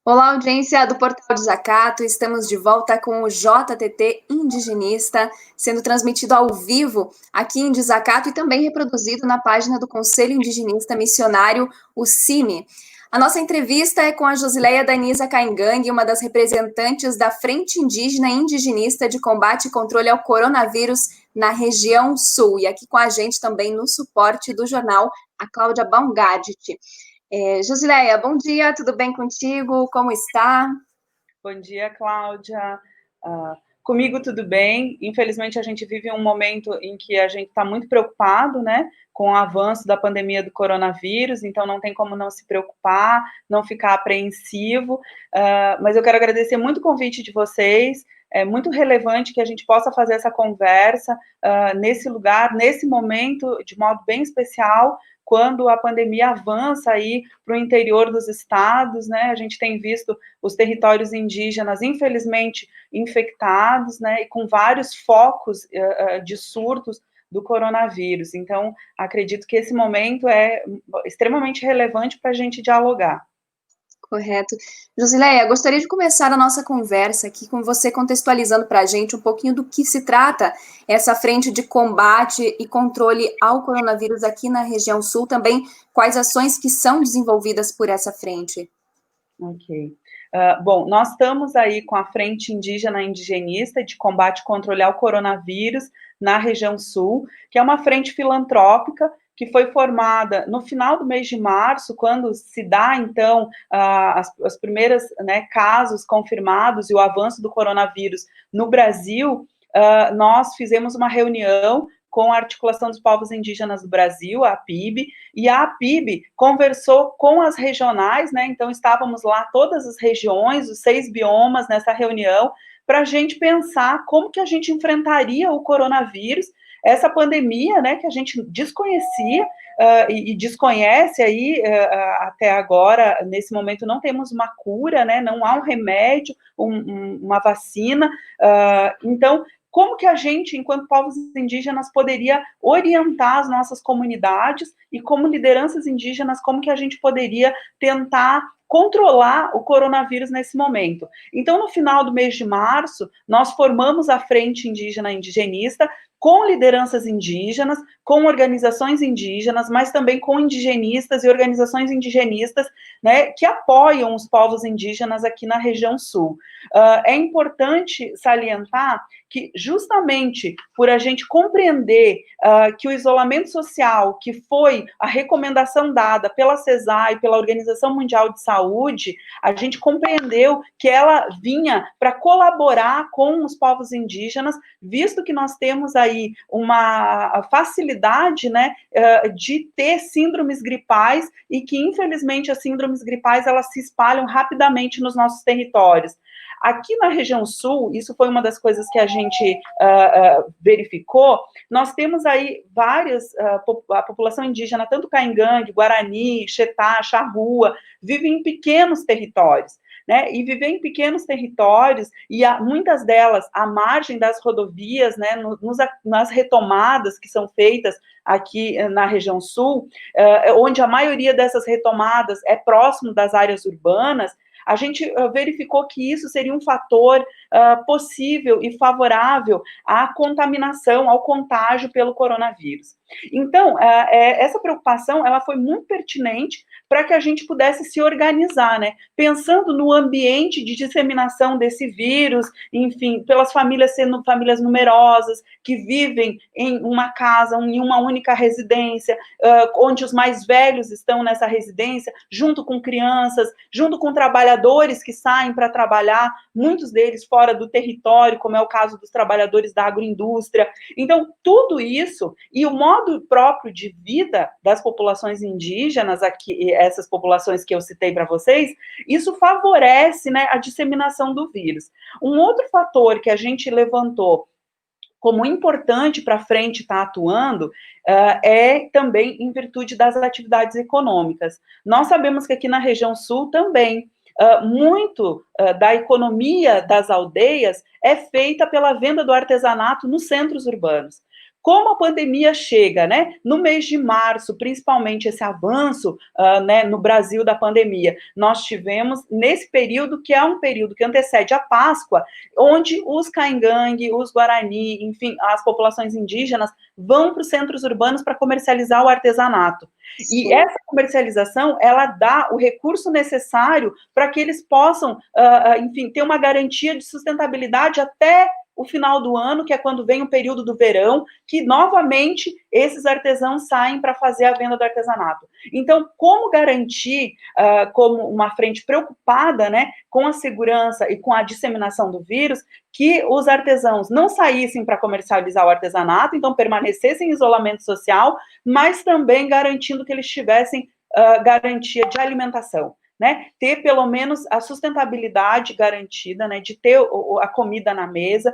Olá, audiência do Portal Desacato. Estamos de volta com o JTT Indigenista, sendo transmitido ao vivo aqui em Desacato e também reproduzido na página do Conselho Indigenista Missionário, o CIMI. A nossa entrevista é com a Josileia Danisa Caingangue, uma das representantes da Frente Indígena e Indigenista de Combate e Controle ao Coronavírus na região sul. E aqui com a gente também no suporte do jornal, a Cláudia Baumgardt. Josileia, bom dia, tudo bem contigo? Como está? Bom dia, Cláudia. Comigo tudo bem. Infelizmente, a gente vive um momento em que a gente está muito preocupado, né, com o avanço da pandemia do coronavírus, então não tem como não se preocupar, não ficar apreensivo. Mas eu quero agradecer muito o convite de vocês. É muito relevante que a gente possa fazer essa conversa nesse lugar, nesse momento, de modo bem especial, quando a pandemia avança aí para o interior dos estados, né? A gente tem visto os territórios indígenas, infelizmente, infectados, né? E com vários focos de surtos do coronavírus. Então, acredito que esse momento é extremamente relevante para a gente dialogar. Correto. Josileia, gostaria de começar a nossa conversa aqui com você contextualizando para a gente um pouquinho do que se trata essa frente de combate e controle ao coronavírus aqui na região sul, também quais ações que são desenvolvidas por essa frente. Ok. Bom, nós estamos aí com a Frente Indígena Indigenista de Combate e Controle ao Coronavírus na região sul, que é uma frente filantrópica que foi formada no final do mês de março, quando se dá, então, as primeiras, né, casos confirmados e o avanço do coronavírus no Brasil. Nós fizemos uma reunião com a Articulação dos Povos Indígenas do Brasil, a APIB, e a APIB conversou com as regionais, né? Então estávamos lá todas as regiões, os 6 biomas nessa reunião, para a gente pensar como que a gente enfrentaria o coronavírus, essa pandemia, né, que a gente desconhecia e desconhece aí até agora. Nesse momento não temos uma cura, né? Não há um remédio, uma vacina. Então, como que a gente, enquanto povos indígenas, poderia orientar as nossas comunidades e, como lideranças indígenas, como que a gente poderia tentar controlar o coronavírus nesse momento. Então, no final do mês de março, nós formamos a Frente Indígena Indigenista com lideranças indígenas, com organizações indígenas, mas também com indigenistas e organizações indigenistas, né, que apoiam os povos indígenas aqui na região sul. É importante salientar que, justamente por a gente compreender que o isolamento social, que foi a recomendação dada pela CESAI, pela Organização Mundial de Saúde, a gente compreendeu que ela vinha para colaborar com os povos indígenas, visto que nós temos aí uma facilidade, né, de ter síndromes gripais e que, infelizmente, as síndromes gripais elas se espalham rapidamente nos nossos territórios. Aqui na região sul, isso foi uma das coisas que a gente verificou. Nós temos aí várias, a população indígena, tanto Caingangue, Guarani, Xetá, Charrua, vive em pequenos territórios. Né, e viver em pequenos territórios, e muitas delas à margem das rodovias, né, nas retomadas que são feitas aqui na região sul, onde a maioria dessas retomadas é próximo das áreas urbanas, a gente verificou que isso seria um fator possível e favorável à contaminação, ao contágio pelo coronavírus. Então, essa preocupação ela foi muito pertinente para que a gente pudesse se organizar, né? Pensando no ambiente de disseminação desse vírus, enfim, pelas famílias sendo famílias numerosas, que vivem em uma casa, em uma única residência, onde os mais velhos estão nessa residência, junto com crianças, junto com trabalhadores que saem para trabalhar, muitos deles fora do território, como é o caso dos trabalhadores da agroindústria. Então, tudo isso, e o modo próprio de vida das populações indígenas, aqui, essas populações que eu citei para vocês, isso favorece, né, a disseminação do vírus. Um outro fator que a gente levantou como importante para a frente estar atuando, é também em virtude das atividades econômicas. Nós sabemos que aqui na região sul também, muito da economia das aldeias é feita pela venda do artesanato nos centros urbanos. como a pandemia chega, né? No mês de março, principalmente esse avanço, né, no Brasil da pandemia, nós tivemos nesse período, que é um período que antecede a Páscoa, onde os caingangue, os guarani, enfim, as populações indígenas vão para os centros urbanos para comercializar o artesanato. Sim. E essa comercialização, ela dá o recurso necessário para que eles possam, enfim, ter uma garantia de sustentabilidade até o final do ano, que é quando vem o período do verão, que novamente esses artesãos saem para fazer a venda do artesanato. Então, como garantir, como uma frente preocupada, né, com a segurança e com a disseminação do vírus, que os artesãos não saíssem para comercializar o artesanato, então permanecessem em isolamento social, mas também garantindo que eles tivessem garantia de alimentação. Né, ter pelo menos a sustentabilidade garantida, né, de ter a comida na mesa,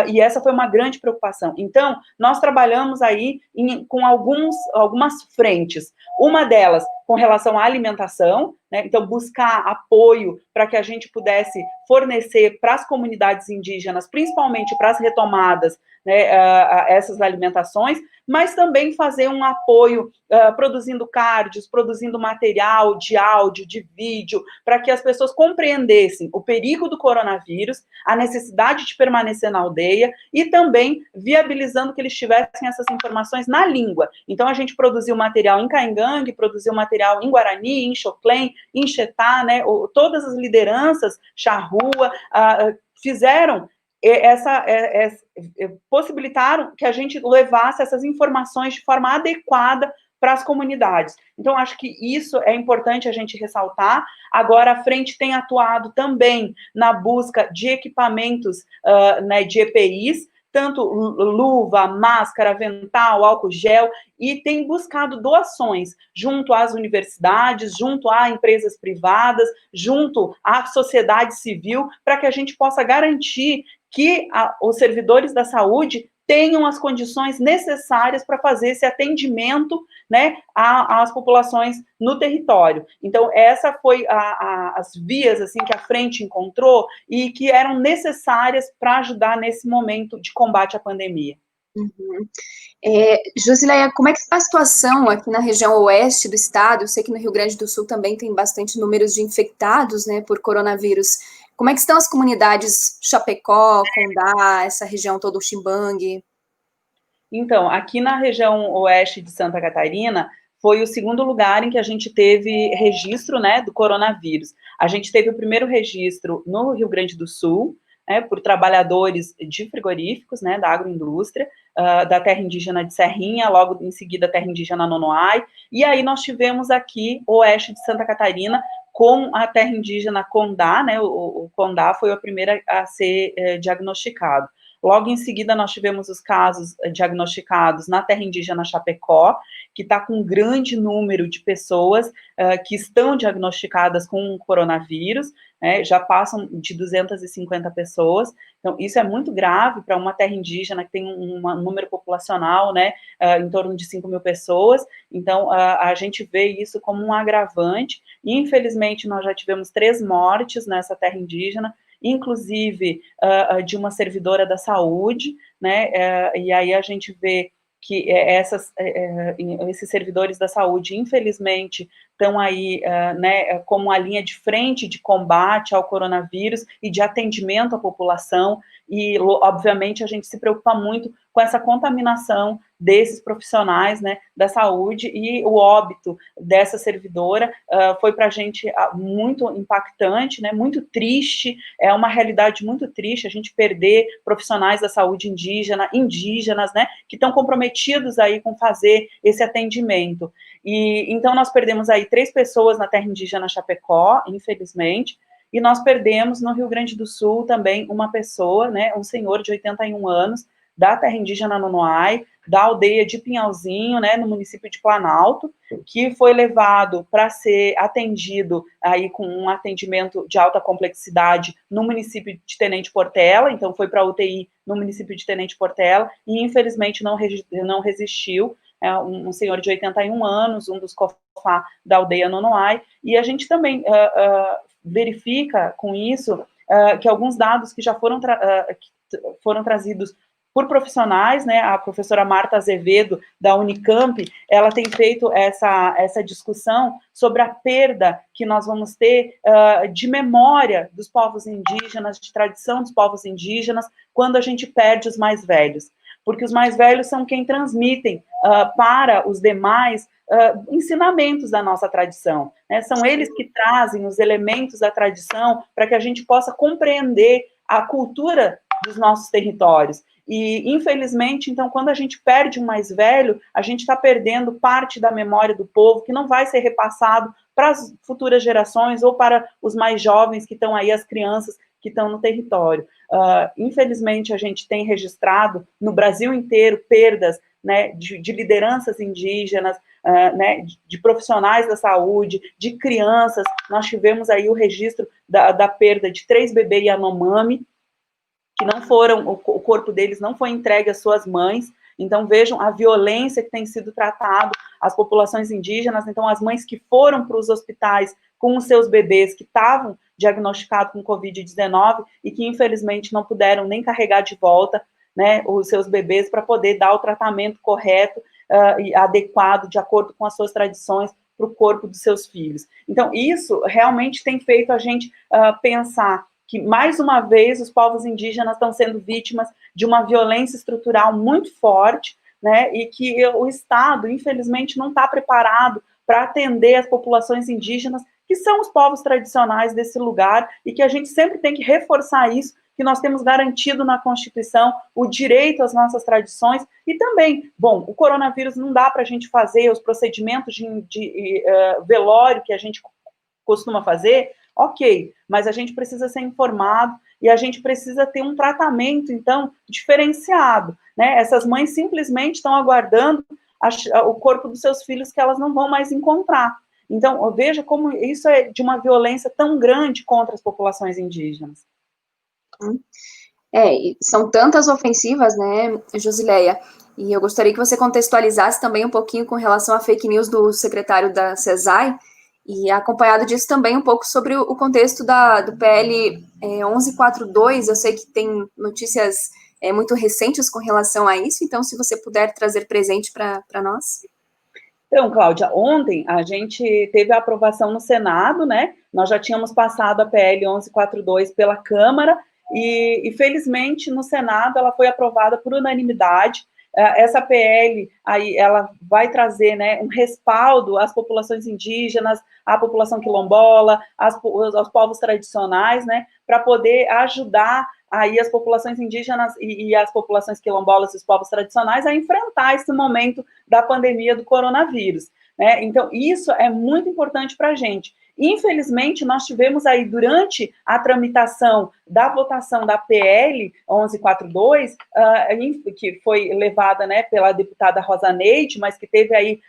e essa foi uma grande preocupação. Então, nós trabalhamos aí com algumas frentes. Uma delas com relação à alimentação, né, então buscar apoio para que a gente pudesse fornecer para as comunidades indígenas, principalmente para as retomadas, né, essas alimentações, mas também fazer um apoio produzindo cards, produzindo material de áudio, de vídeo, para que as pessoas compreendessem o perigo do coronavírus, a necessidade de permanecer na aldeia e também viabilizando que eles tivessem essas informações na língua. Então, a gente produziu material em caingangue, produziu material em guarani, em xoclém, em xetá, né, todas as lideranças, charrua, fizeram possibilitaram que a gente levasse essas informações de forma adequada para as comunidades. Então, acho que isso é importante a gente ressaltar. Agora, a frente tem atuado também na busca de equipamentos, né, de EPIs, tanto luva, máscara, avental, álcool gel, e tem buscado doações junto às universidades, junto a empresas privadas, junto à sociedade civil, para que a gente possa garantir que os servidores da saúde tenham as condições necessárias para fazer esse atendimento, né, às populações no território. Então, essa foi as vias assim que a frente encontrou e que eram necessárias para ajudar nesse momento de combate à pandemia. Uhum. Josileia, como é que está a situação aqui na região oeste do estado? Eu sei que no Rio Grande do Sul também tem bastante números de infectados, né, por coronavírus. Como é que estão as comunidades Chapecó, Condá, essa região toda, o Ximbangue? Então, aqui na região oeste de Santa Catarina, foi o segundo lugar em que a gente teve registro, né, do coronavírus. A gente teve o primeiro registro no Rio Grande do Sul, né, por trabalhadores de frigoríficos, né, da agroindústria, da terra indígena de Serrinha, logo em seguida a terra indígena Nonoai, e aí nós tivemos aqui o oeste de Santa Catarina com a terra indígena Condá, né, o Condá foi a primeira a ser diagnosticado. Logo em seguida, nós tivemos os casos diagnosticados na terra indígena Chapecó, que está com um grande número de pessoas que estão diagnosticadas com coronavírus, né, já passam de 250 pessoas. Então, isso é muito grave para uma terra indígena que tem um número populacional, né, em torno de 5 mil pessoas. Então, a gente vê isso como um agravante. Infelizmente, nós já tivemos 3 mortes nessa terra indígena, inclusive de uma servidora da saúde, né, e aí a gente vê que esses servidores da saúde, infelizmente, estão aí, né, como a linha de frente de combate ao coronavírus e de atendimento à população, e, obviamente, a gente se preocupa muito com essa contaminação desses profissionais, né, da saúde, e o óbito dessa servidora foi para a gente muito impactante, né, muito triste, é uma realidade muito triste a gente perder profissionais da saúde indígenas, né, que estão comprometidos aí com fazer esse atendimento. E então nós perdemos aí 3 pessoas na terra indígena Chapecó, infelizmente, e nós perdemos no Rio Grande do Sul também uma pessoa, né, um senhor de 81 anos, da terra indígena Nonoai, da aldeia de Pinhalzinho, né, no município de Planalto, que foi levado para ser atendido aí com um atendimento de alta complexidade no município de Tenente Portela, então foi para a UTI no município de Tenente Portela, e infelizmente não resistiu, um senhor de 81 anos, um dos COFAR da aldeia Nonoai, e a gente também verifica com isso que alguns dados que já foram trazidos por profissionais, né? A professora Marta Azevedo, da Unicamp, ela tem feito essa discussão sobre a perda que nós vamos ter de memória dos povos indígenas, de tradição dos povos indígenas, quando a gente perde os mais velhos. Porque os mais velhos são quem transmitem para os demais ensinamentos da nossa tradição, né? São eles que trazem os elementos da tradição para que a gente possa compreender a cultura dos nossos territórios. E, infelizmente, então, quando a gente perde um mais velho, a gente está perdendo parte da memória do povo, que não vai ser repassado para as futuras gerações ou para os mais jovens que estão aí, as crianças que estão no território. Infelizmente, a gente tem registrado no Brasil inteiro perdas, né, de lideranças indígenas, né, de profissionais da saúde, de crianças. Nós tivemos aí o registro da perda de 3 bebês Yanomami, que não foram, o corpo deles não foi entregue às suas mães. Então, vejam a violência que tem sido tratado às populações indígenas. Então, as mães que foram para os hospitais com os seus bebês que estavam diagnosticados com Covid-19 e que, infelizmente, não puderam nem carregar de volta, né, os seus bebês para poder dar o tratamento correto e adequado, de acordo com as suas tradições, para o corpo dos seus filhos. Então, isso realmente tem feito a gente pensar que, mais uma vez, os povos indígenas estão sendo vítimas de uma violência estrutural muito forte, né, e que o Estado, infelizmente, não está preparado para atender as populações indígenas, que são os povos tradicionais desse lugar, e que a gente sempre tem que reforçar isso, que nós temos garantido na Constituição o direito às nossas tradições, e também, bom, o coronavírus não dá para a gente fazer os procedimentos de velório que a gente costuma fazer, ok, mas a gente precisa ser informado e a gente precisa ter um tratamento, então, diferenciado, né? Essas mães simplesmente estão aguardando o corpo dos seus filhos que elas não vão mais encontrar. Então, veja como isso é de uma violência tão grande contra as populações indígenas. São tantas ofensivas, né, Josileia? E eu gostaria que você contextualizasse também um pouquinho com relação à fake news do secretário da CESAI, e acompanhado disso também um pouco sobre o contexto do PL 1142. Eu sei que tem notícias muito recentes com relação a isso, então se você puder trazer presente para nós. Então, Cláudia, ontem a gente teve a aprovação no Senado, né? Nós já tínhamos passado a PL 1142 pela Câmara e felizmente, no Senado ela foi aprovada por unanimidade. Essa PL aí ela vai trazer, né, um respaldo às populações indígenas, à população quilombola, aos povos tradicionais, né, para poder ajudar aí as populações indígenas e as populações quilombolas e os povos tradicionais a enfrentar esse momento da pandemia do coronavírus, né? Então, isso é muito importante para a gente. Infelizmente, nós tivemos aí, durante a tramitação da votação da PL 1142, que foi levada, né, pela deputada Rosa Neide, mas que teve aí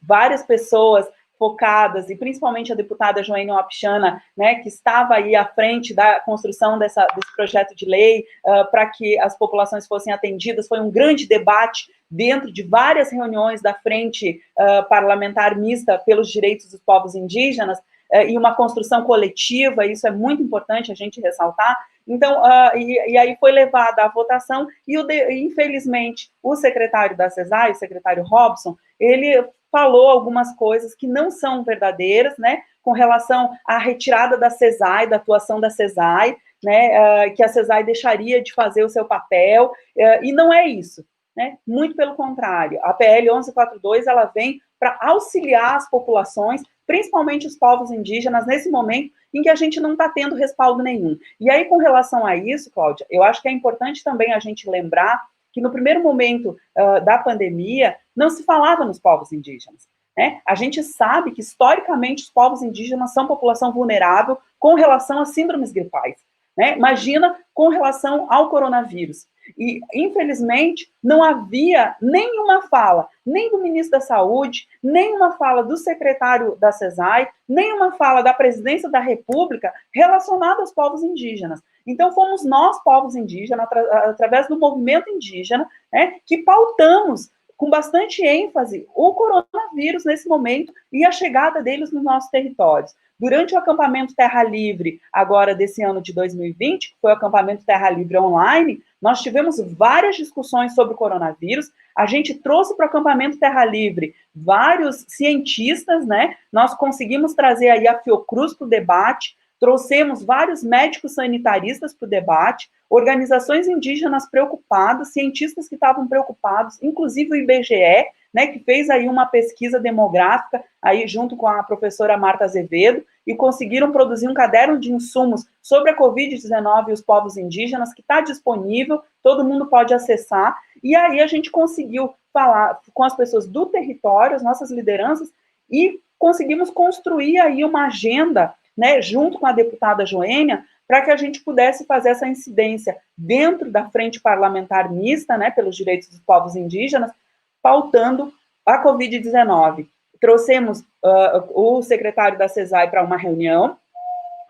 várias pessoas focadas, e principalmente a deputada Joênia Wapichana, né, que estava aí à frente da construção desse projeto de lei para que as populações fossem atendidas. Foi um grande debate dentro de várias reuniões da Frente Parlamentar Mista pelos Direitos dos Povos Indígenas, e uma construção coletiva. Isso é muito importante a gente ressaltar. Então, e aí foi levada à votação, e infelizmente o secretário da CESAI, o secretário Robson, ele falou algumas coisas que não são verdadeiras, né, com relação à retirada da CESAI, da atuação da CESAI, né, que a CESAI deixaria de fazer o seu papel, e não é isso, né, muito pelo contrário. A PL 1142, ela vem para auxiliar as populações, principalmente os povos indígenas, nesse momento em que a gente não está tendo respaldo nenhum. E aí, com relação a isso, Cláudia, eu acho que é importante também a gente lembrar que no primeiro momento da pandemia, não se falava nos povos indígenas, né? A gente sabe que, historicamente, os povos indígenas são população vulnerável com relação a síndromes gripais, né? Imagina com relação ao coronavírus. E, infelizmente, não havia nenhuma fala, nem do ministro da Saúde, nenhuma fala do secretário da CESAI, nenhuma fala da presidência da República relacionada aos povos indígenas. Então, fomos nós, povos indígenas, através do movimento indígena, né, que pautamos com bastante ênfase o coronavírus nesse momento e a chegada deles nos nossos territórios. Durante o acampamento Terra Livre, agora desse ano de 2020, que foi o acampamento Terra Livre online, nós tivemos várias discussões sobre o coronavírus. A gente trouxe para o acampamento Terra Livre vários cientistas, né? Nós conseguimos trazer aí a Fiocruz para o debate, trouxemos vários médicos sanitaristas para o debate, organizações indígenas preocupadas, cientistas que estavam preocupados, inclusive o IBGE, né, que fez aí uma pesquisa demográfica, aí junto com a professora Marta Azevedo, e conseguiram produzir um caderno de insumos sobre a Covid-19 e os povos indígenas, que está disponível, todo mundo pode acessar, e aí a gente conseguiu falar com as pessoas do território, as nossas lideranças, e conseguimos construir aí uma agenda, né, junto com a deputada Joênia, para que a gente pudesse fazer essa incidência dentro da Frente Parlamentar Mista, né, pelos direitos dos povos indígenas, pautando a Covid-19. Trouxemos o secretário da CESAI para uma reunião,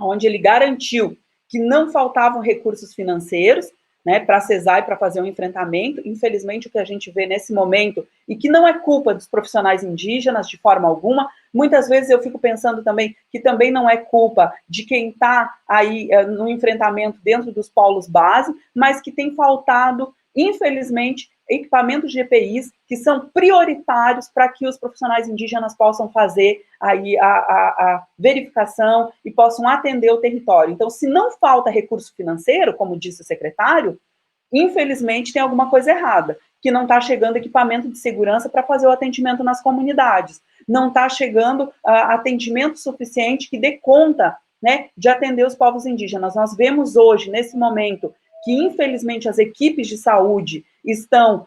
onde ele garantiu que não faltavam recursos financeiros, né, para a CESAI para fazer um enfrentamento. Infelizmente, o que a gente vê nesse momento, e que não é culpa dos profissionais indígenas de forma alguma, muitas vezes eu fico pensando também que também não é culpa de quem está aí no enfrentamento dentro dos polos base, mas que tem faltado, infelizmente, equipamentos de EPIs que são prioritários para que os profissionais indígenas possam fazer aí a verificação e possam atender o território. Então, se não falta recurso financeiro, como disse o secretário, infelizmente tem alguma coisa errada, que não está chegando equipamento de segurança para fazer o atendimento nas comunidades, não está chegando atendimento suficiente que dê conta, né, de atender os povos indígenas. Nós vemos hoje, nesse momento, que infelizmente as equipes de saúde estão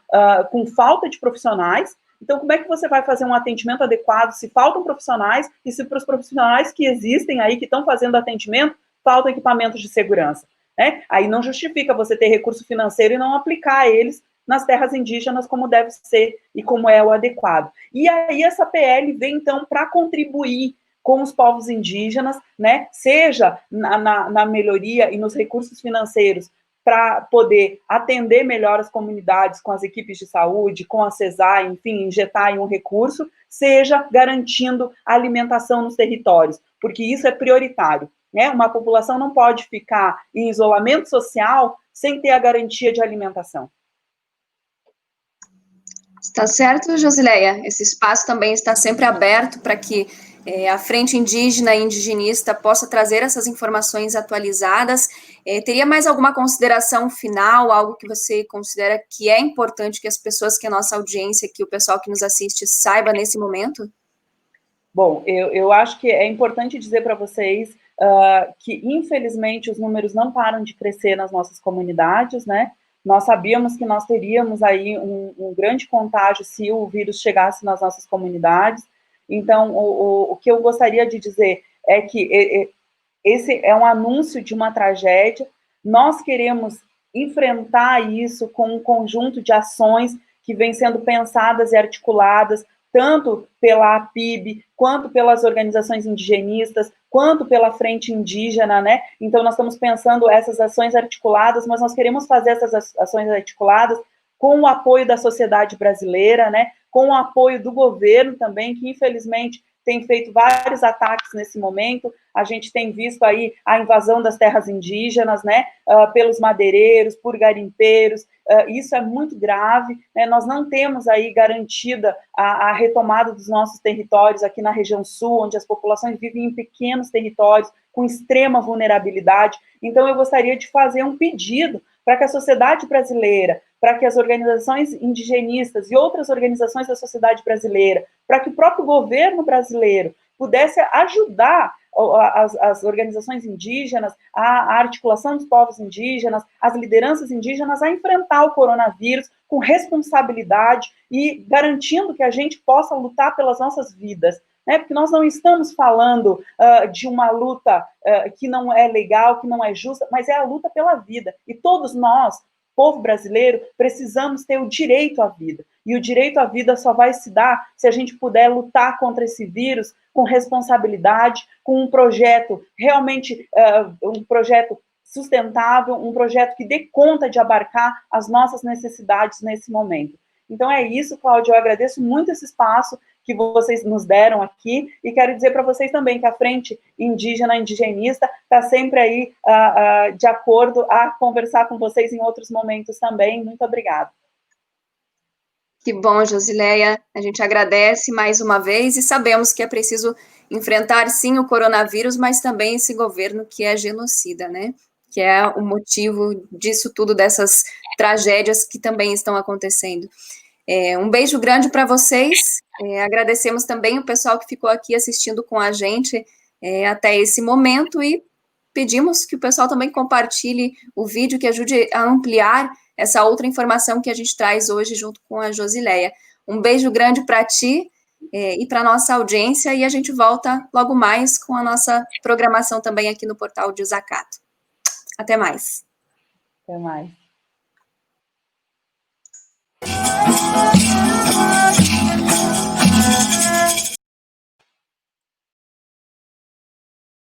com falta de profissionais. Então, como é que você vai fazer um atendimento adequado se faltam profissionais e se para os profissionais que existem aí, que estão fazendo atendimento, faltam equipamentos de segurança, né? Aí não justifica você ter recurso financeiro e não aplicar eles nas terras indígenas como deve ser e como é o adequado. E aí essa PL vem, então, para contribuir com os povos indígenas, né? Seja na melhoria e nos recursos financeiros para poder atender melhor as comunidades com as equipes de saúde, com a CESAI, enfim, injetar aí um recurso, seja garantindo a alimentação nos territórios, porque isso é prioritário, né? Uma população não pode ficar em isolamento social sem ter a garantia de alimentação. Está certo, Josileia. Esse espaço também está sempre aberto para que a Frente Indígena e Indigenista possa trazer essas informações atualizadas. Teria mais alguma consideração final, algo que você considera que é importante que as pessoas, que a nossa audiência, que o pessoal que nos assiste saiba nesse momento? Bom, eu acho que é importante dizer para vocês que, infelizmente, os números não param de crescer nas nossas comunidades, né? Nós sabíamos que nós teríamos aí um grande contágio se o vírus chegasse nas nossas comunidades. Então, o que eu gostaria de dizer é que esse é um anúncio de uma tragédia. Nós queremos enfrentar isso com um conjunto de ações que vêm sendo pensadas e articuladas, tanto pela APIB, quanto pelas organizações indigenistas, quanto pela Frente Indígena, né? Então, nós estamos pensando essas ações articuladas, mas nós queremos fazer essas ações articuladas com o apoio da sociedade brasileira, né? Com o apoio do governo também, que infelizmente tem feito vários ataques nesse momento. A gente tem visto aí a invasão das terras indígenas, né, pelos madeireiros, por garimpeiros. Isso é muito grave, né? Nós não temos aí garantida a retomada dos nossos territórios aqui na região sul, onde as populações vivem em pequenos territórios, com extrema vulnerabilidade. Então, eu gostaria de fazer um pedido para que a sociedade brasileira, para que as organizações indigenistas e outras organizações da sociedade brasileira, para que o próprio governo brasileiro pudesse ajudar as organizações indígenas, a articulação dos povos indígenas, as lideranças indígenas a enfrentar o coronavírus com responsabilidade e garantindo que a gente possa lutar pelas nossas vidas, né? Porque nós não estamos falando de uma luta que não é legal, que não é justa, mas é a luta pela vida. E todos nós, povo brasileiro, precisamos ter o direito à vida. E o direito à vida só vai se dar se a gente puder lutar contra esse vírus com responsabilidade, com um projeto realmente, um projeto sustentável, um projeto que dê conta de abarcar as nossas necessidades nesse momento. Então é isso, Cláudia, eu agradeço muito esse espaço, que vocês nos deram aqui, e quero dizer para vocês também que a Frente Indígena Indigenista está sempre aí de acordo a conversar com vocês em outros momentos também. Muito obrigada. Que bom, Josileia, a gente agradece mais uma vez e sabemos que é preciso enfrentar, sim, o coronavírus, mas também esse governo que é genocida, né? Que é o motivo disso tudo, dessas tragédias que também estão acontecendo. Um beijo grande para vocês, agradecemos também o pessoal que ficou aqui assistindo com a gente até esse momento e pedimos que o pessoal também compartilhe o vídeo, que ajude a ampliar essa outra informação que a gente traz hoje junto com a Josileia. Um beijo grande para ti e para a nossa audiência, e a gente volta logo mais com a nossa programação também aqui no Portal Desacato. Até mais. Até mais.